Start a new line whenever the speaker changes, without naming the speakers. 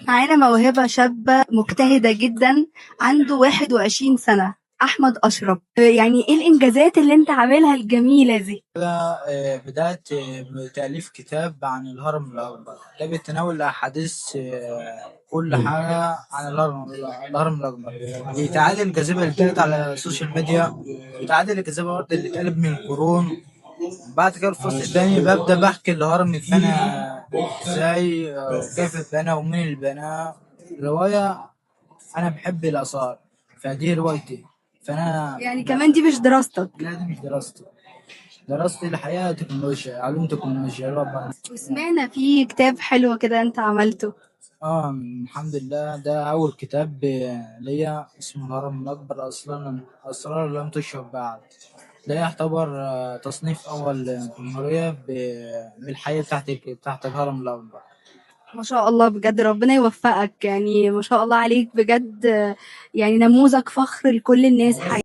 معانا موهبة شابة مجتهدة جدا، عنده 21 سنة، أحمد أشرف. يعني إيه الإنجازات اللي أنت عاملها الجميلة دي؟
بدأت بتأليف كتاب عن الهرم الأكبر. ده بيتناول أحاديث كل حاجة عن الهرم الأكبر. بيتعادل الجاذبية اللي اتقالت على السوشيال ميديا، بيتعادل الجاذبية برضه اللي اتقلب من القرون. بعد كده الفصل التاني ببدأ بحكي الهرم اتبنى ازاي، كيف اتبنى ومين اللي بناه. رواية. أنا بحب الآثار، فدي روايتي. فأنا
يعني كمان دي مش دراستك؟
لا، دي مش دراستي. دراستي الحقيقة تكنولوجيا، علوم تكنولوجيا ربنا.
وسمعنا في كتاب حلو كده أنت عملته.
الحمد لله، ده أول كتاب ليا، اسمه الهرم الأكبر، أصلا أسرار لم تشرح بعد. ده يعتبر تصنيف أول جمهورية بالحياة تحت الهرم الأكبر.
ما شاء الله، بجد ربنا يوفقك، يعني ما شاء الله عليك بجد. يعني نموذج فخر لكل الناس حقيقي.